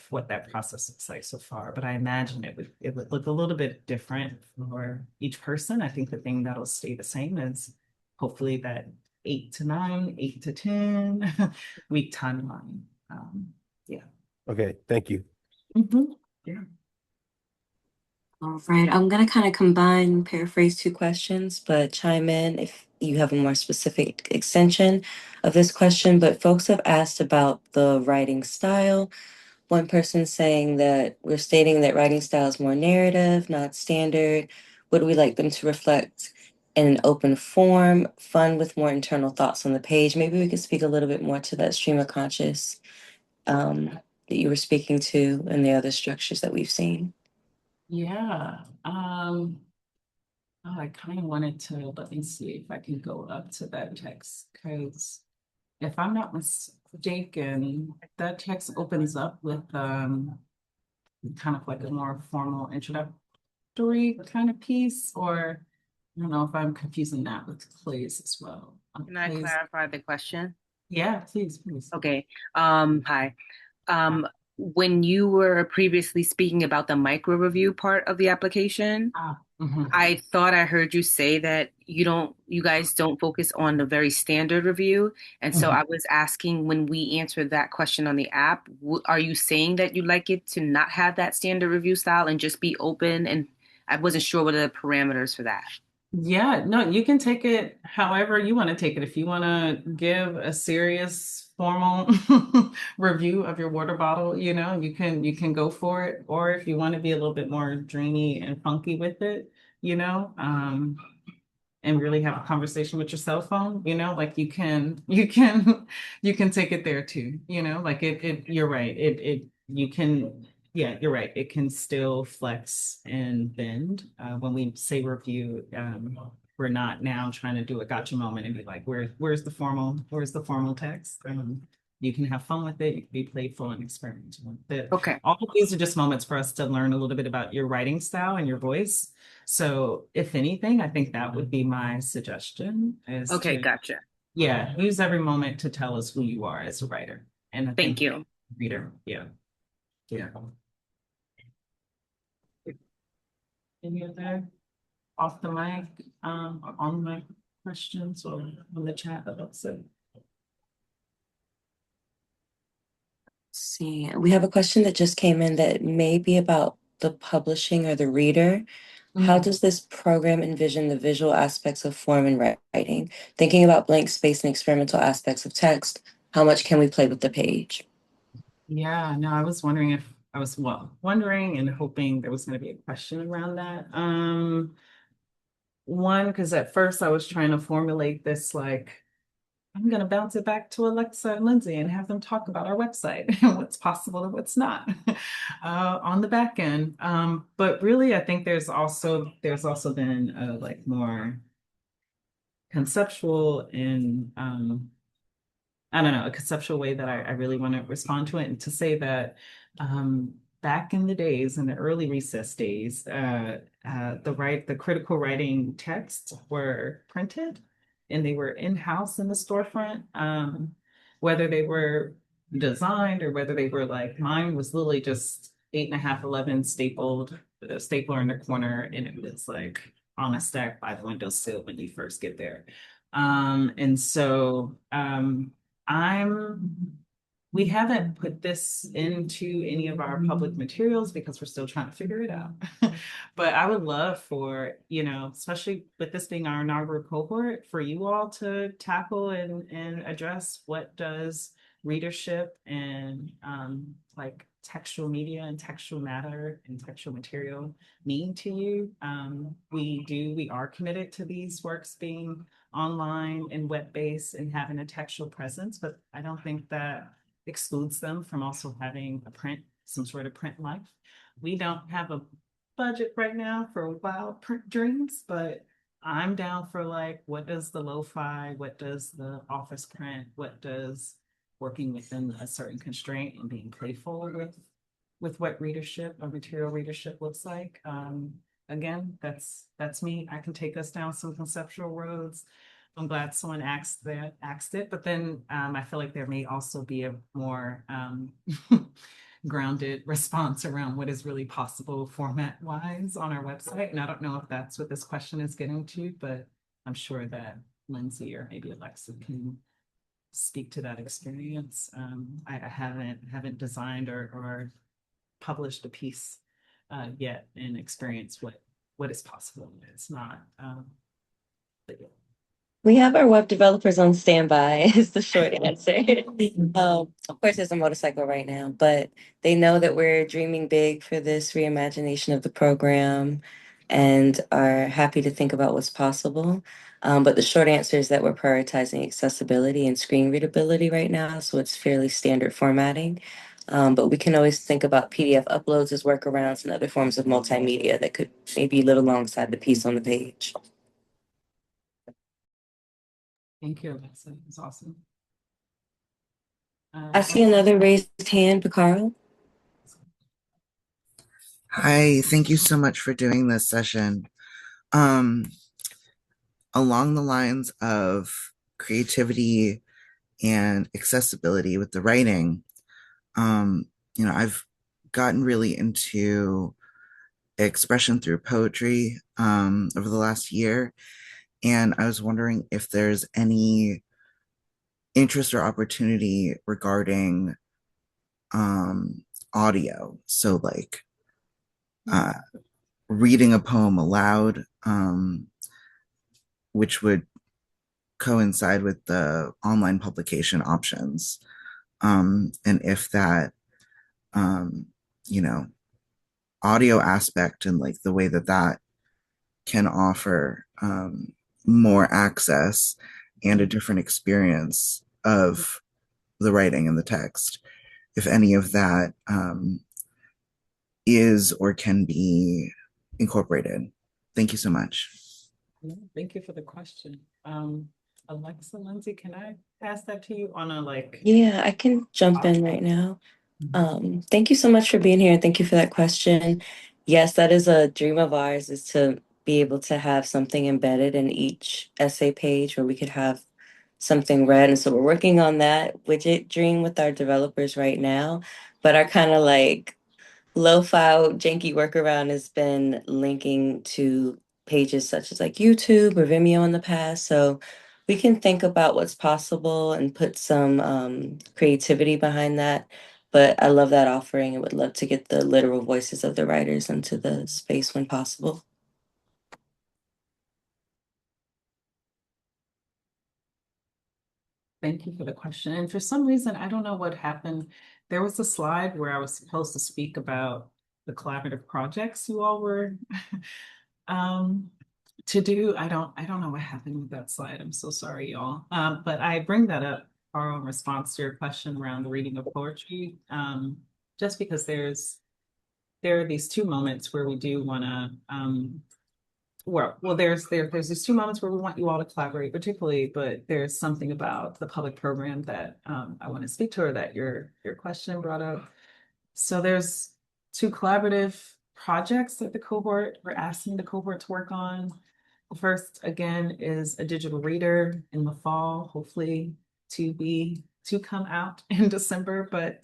[SPEAKER 1] what that process looks like so far. But I imagine it would look a little bit different for each person. I think the thing that'll stay the same is hopefully that 8 to 9, 8 to 10 week timeline. Yeah.
[SPEAKER 5] Okay, thank you.
[SPEAKER 1] Yeah.
[SPEAKER 3] All right, I'm gonna kind of combine, paraphrase 2 questions, but chime in if you have a more specific extension of this question. But folks have asked about the writing style. One person saying that we're stating that writing style is more narrative, not standard. Would we like them to reflect in an open form, fun with more internal thoughts on the page? Maybe we could speak a little bit more to that stream of conscious that you were speaking to and the other structures that we've seen.
[SPEAKER 1] Yeah. Oh, I kind of wanted to let me see if I can go up to that text because if I'm not mistaken, that text opens up with kind of like a more formal introductory kind of piece, or I don't know if I'm confusing that with Clay's as well.
[SPEAKER 6] Can I
[SPEAKER 1] Clay's,
[SPEAKER 6] clarify the question?
[SPEAKER 1] yeah, please.
[SPEAKER 6] Okay. Hi. When you were previously speaking about the micro review part of the application,
[SPEAKER 1] Mhm.
[SPEAKER 6] I thought I heard you say that you guys don't focus on the very standard review. And so
[SPEAKER 1] Mhm.
[SPEAKER 6] I was asking when we answered that question on the app, are you saying that you'd like it to not have that standard review style and just be open? And I wasn't sure what are the parameters for that.
[SPEAKER 1] Yeah, no, you can take it however you want to take it. If you want to give a serious formal review of your water bottle, you can go for it. Or if you want to be a little bit more dreamy and funky with it, you know, um, and really have a conversation with your cell phone, like you can take it there too, like you're right. You can, yeah, you're right. It can still flex and bend. When we say review, we're not now trying to do a gotcha moment and be like, where's the formal text? You can have fun with it. You can be playful and experimental with it.
[SPEAKER 6] Okay.
[SPEAKER 1] All of these are just moments for us to learn a little bit about your writing style and your voice. So if anything, I think that would be my suggestion is
[SPEAKER 6] Okay,
[SPEAKER 1] to,
[SPEAKER 6] gotcha.
[SPEAKER 1] yeah, use every moment to tell us who you are as a writer. And I
[SPEAKER 6] Thank
[SPEAKER 1] think
[SPEAKER 6] you.
[SPEAKER 1] reader, yeah. Yeah. Any other off the mic, or on the mic questions or on the chat about so?
[SPEAKER 3] See, we have a question that just came in that may be about the publishing or the reader. How does this program envision the visual aspects of form and writing? Thinking about blank space and experimental aspects of text, how much can we play with the page?
[SPEAKER 1] Yeah, no, I was wondering if I was wondering and hoping there was going to be a question around that. One, because at first I was trying to formulate this like I'm going to bounce it back to Alexa and Lindsay and have them talk about our website and what's possible and what's not on the back end. But really, I think there's also been a like more conceptual and I don't know, a conceptual way that I really want to respond to it and to say that back in the days, in the early recess days, the critical writing texts were printed and they were in-house in the storefront. Whether they were designed or whether they were like mine was literally just 8.5, 11 stapled, a stapler in the corner, and it was like on a stack by the windowsill when you first get there. And so I'm we haven't put this into any of our public materials because we're still trying to figure it out. But I would love for, especially with this being our inaugural cohort, for you all to tackle and address what does readership and like textual media and textual matter and textual material mean to you. We are committed to these works being online and web-based and having a textual presence, but I don't think that excludes them from also having some sort of print life. We don't have a budget right now for wild print dreams, but I'm down for like, what does the lo-fi, what does the office print, what does working within a certain constraint and being playful with what readership or material readership looks like. Again, that's me. I can take us down some conceptual roads. I'm glad someone asked it, but then I feel like there may also be a more grounded response around what is really possible format wise on our website. And I don't know if that's what this question is getting to, but I'm sure that Lindsay or maybe Alexa can speak to that experience. I haven't designed or published a piece yet and experienced what is possible. It's not, but yeah.
[SPEAKER 3] We have our web developers on standby, is the short answer. Of course, there's a motorcycle right now, but they know that we're dreaming big for this reimagination of the program and are happy to think about what's possible. But the short answer is that we're prioritizing accessibility and screen readability right now, so it's fairly standard formatting. But we can always think about PDF uploads as workarounds and other forms of multimedia that could maybe live alongside the piece on the page.
[SPEAKER 1] Thank you, Alexa. It's awesome.
[SPEAKER 3] I see another raised hand, Picaro.
[SPEAKER 7] Hi, thank you so much for doing this session. Along the lines of creativity and accessibility with the writing, I've gotten really into expression through poetry over the last year, and I was wondering if there's any interest or opportunity regarding audio. So like reading a poem aloud, which would coincide with the online publication options. And if that, you know, audio aspect and like the way that that can offer more access and a different experience of the writing and the text, if any of that is or can be incorporated. Thank you so much.
[SPEAKER 1] Thank you for the question. Alexa, Lindsay, can I pass that to you on a like?
[SPEAKER 3] Yeah, I can jump in right now. Thank you so much for being here. Thank you for that question. Yes, that is a dream of ours, is to be able to have something embedded in each essay page where we could have something read. And so we're working on that widget dream with our developers right now, but our kind of like lo-fi janky workaround has been linking to pages such as like YouTube or Vimeo in the past. So we can think about what's possible and put some creativity behind that. But I love that offering and would love to get the literal voices of the writers into the space when possible.
[SPEAKER 1] Thank you for the question. And for some reason, I don't know what happened. There was a slide where I was supposed to speak about the collaborative projects you all were to do. I don't know what happened with that slide. I'm so sorry, y'all. But I bring that up in response to your question around the reading of poetry, just because there are these two moments where we do want to there's these two moments where we want you all to collaborate, particularly, but there's something about the public program that I want to speak to, or that your question brought up. So there's two collaborative projects that we're asking the cohort to work on. The first, again, is a digital reader in the fall, hopefully to come out in December, but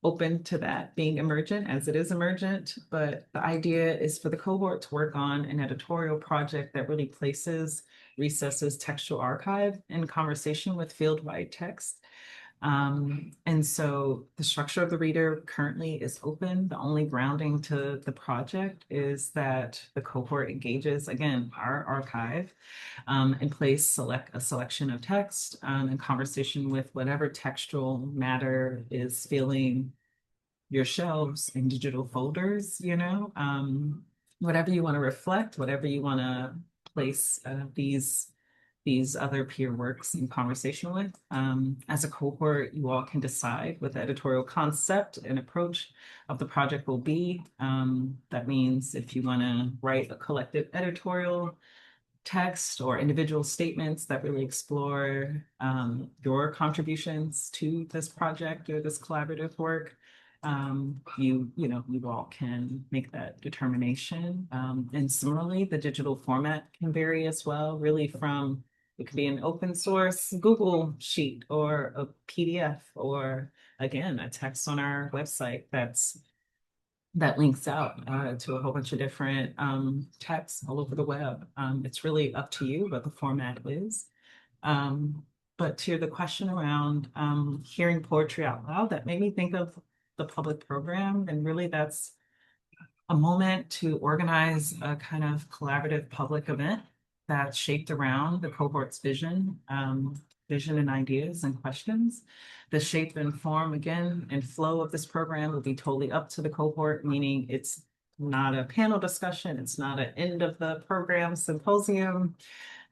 [SPEAKER 1] open to that being emergent as it is emergent. But the idea is for the cohort to work on an editorial project that really places Recess's textual archive in conversation with field-wide text. And so the structure of the reader currently is open. The only grounding to the project is that the cohort engages, again, our archive, and select a selection of text in conversation with whatever textual matter is filling your shelves and digital folders, whatever you want to reflect, whatever you want to place these other peer works in conversation with. As a cohort, you all can decide what the editorial concept and approach of the project will be. That means if you want to write a collective editorial text or individual statements that really explore your contributions to this project or this collaborative work, you all can make that determination. And similarly, the digital format can vary as well, really from it could be an open source Google sheet or a PDF or again, a text on our website that links out to a whole bunch of different texts all over the web. It's really up to you what the format is. But to the question around hearing poetry out loud, that made me think of the public program. And really, that's a moment to organize a kind of collaborative public event that's shaped around the cohort's vision and ideas and questions. The shape and form, again, and flow of this program will be totally up to the cohort, meaning it's not a panel discussion, it's not an end of the program symposium,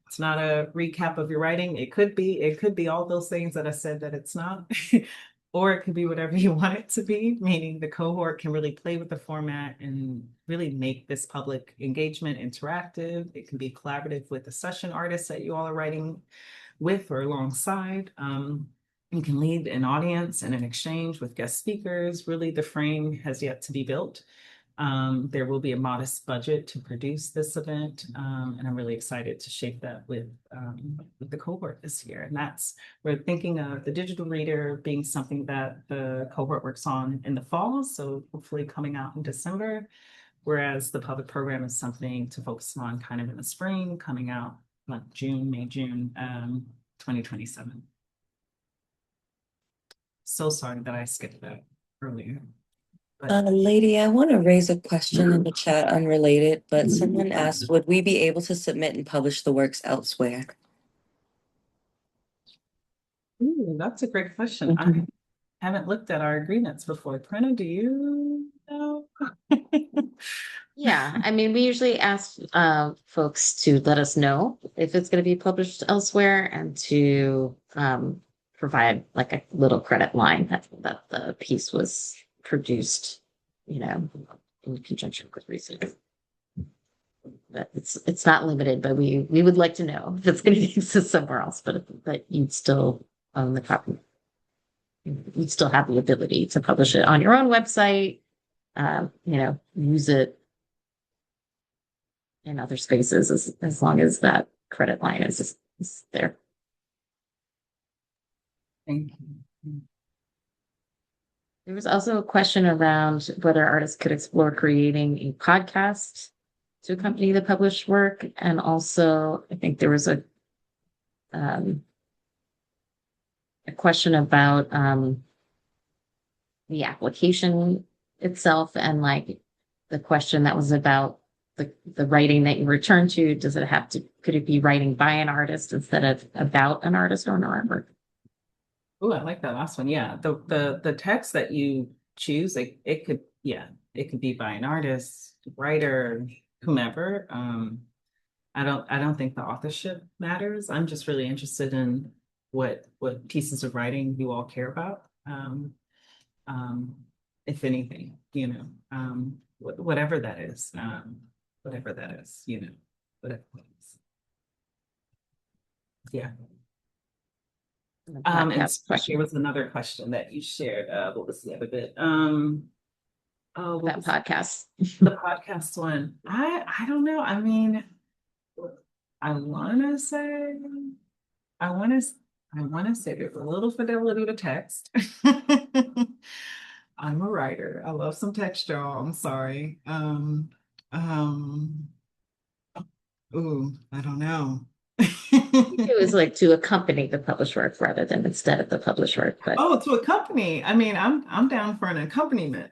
[SPEAKER 1] it's not a recap of your writing. It could be all those things that I said that it's not. Or it could be whatever you want it to be, meaning the cohort can really play with the format and really make this public engagement interactive. It can be collaborative with the session artists that you all are writing with or alongside. You can lead an audience and an exchange with guest speakers. Really, the frame has yet to be built. There will be a modest budget to produce this event, and I'm really excited to shape that with the cohort this year. And we're thinking of the digital reader being something that the cohort works on in the fall, so hopefully coming out in December, whereas the public program is something to focus on kind of in the spring, coming out like May, June, 2027. So sorry that I skipped that earlier.
[SPEAKER 3] Lady, I want to raise a question in the chat unrelated, but someone asked, would we be able to submit and publish the works elsewhere?
[SPEAKER 1] Ooh, that's a great question. I haven't looked at our agreements before. Prina, do you know?
[SPEAKER 2] Yeah, I mean, we usually ask folks to let us know if it's going to be published elsewhere and to provide like a little credit line that the piece was produced, in conjunction with research. But it's not limited, but we would like to know if it's going to exist somewhere else, but you'd still own the copy. You'd still have the ability to publish it on your own website, use it in other spaces as long as that credit line is there.
[SPEAKER 1] Thank you.
[SPEAKER 2] There was also a question around whether artists could explore creating a podcast to accompany the published work. And also, I think there was a question about the application itself and like the question that was about the writing that you return to. Could it be writing by an artist instead of about an artist or an artwork?
[SPEAKER 1] Oh, I like that last one. Yeah. The text that you choose, it could be by an artist, writer, whomever. I don't think the authorship matters. I'm just really interested in what pieces of writing you all care about. If anything, whatever that is, whatever that is, whatever that is. Yeah. And there was another question that you shared. What was the other bit?
[SPEAKER 2] That podcast.
[SPEAKER 1] The podcast one. I don't know. I mean, I wanna say there's a little fidelity to text. I'm a writer. I love some text, y'all. I'm sorry. Ooh, I don't know.
[SPEAKER 2] It was like to accompany the published work rather than instead of the published work, but
[SPEAKER 1] Oh, to accompany. I mean, I'm down for an accompaniment.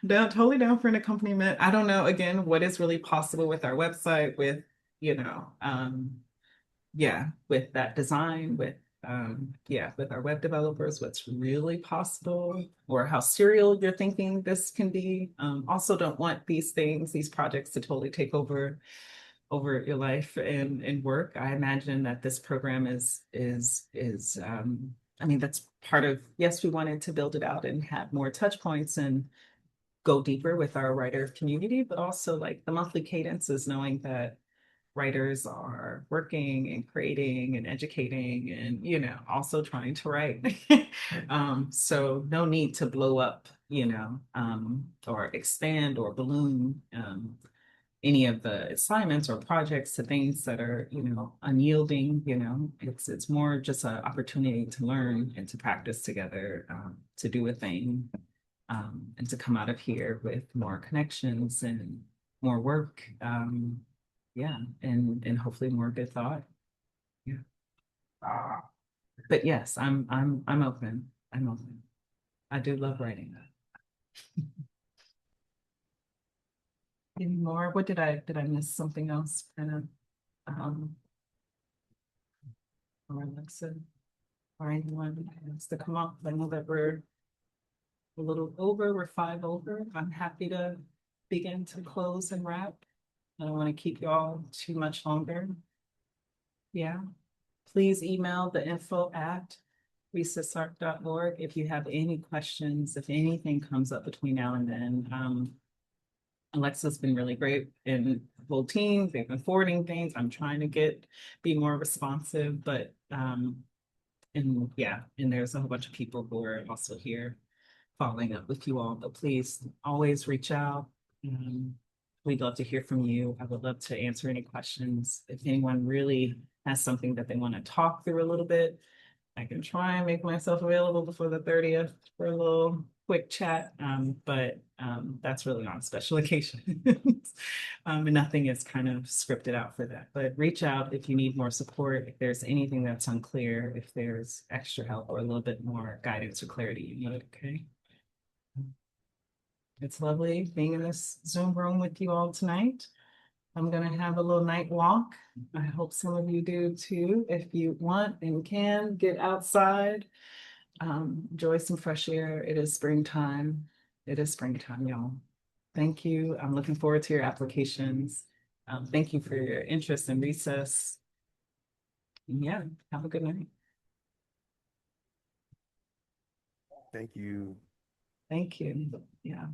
[SPEAKER 1] Down, totally down for an accompaniment. I don't know, again, what is really possible with our website, with, you know, yeah, with that design, with yeah, with our web developers, what's really possible, or how serial you're thinking this can be. Also don't want these things, these projects to totally take over your life and work. I imagine that this program is I mean, that's part of, yes, we wanted to build it out and have more touch points and go deeper with our writer community, but also like the monthly cadence is knowing that writers are working and creating and educating and, you know, also trying to write. So no need to blow up, you know, or expand or balloon any of the assignments or projects to things that are, you know, unyielding. You know, it's more just an opportunity to learn and to practice together, to do a thing, and to come out of here with more connections and more work. Yeah, and hopefully more good thought. Yeah. But yes, I'm open. I'm open. I do love writing. Any more? What did I miss something else? Kind of or Alexa or anyone wants to come up. I know that we're a little over, we're 5 over. I'm happy to begin to close and wrap. I don't want to keep y'all too much longer. Yeah. Please email the info@recessarc.org if you have any questions, if anything comes up between now and then. Alexa's been really great in the whole team. They've been forwarding things. I'm trying to be more responsive, but and yeah, and there's a whole bunch of people who are also here following up with you all, but please always reach out. We'd love to hear from you. I would love to answer any questions. If anyone really has something that they want to talk through a little bit, I can try and make myself available before the 30th for a little quick chat. But that's really on special occasions. And nothing is kind of scripted out for that. But reach out if you need more support, if there's anything that's unclear, if there's extra help or a little bit more guidance or clarity you need, okay? It's lovely being in this Zoom room with you all tonight. I'm gonna have a little night walk. I hope some of you do too. If you want and can, get outside. Enjoy some fresh air. It is springtime. It is springtime, y'all. Thank you. I'm looking forward to your applications. Thank you for your interest in recess. Yeah, have a good night.
[SPEAKER 5] Thank you.
[SPEAKER 1] Thank you. Yeah.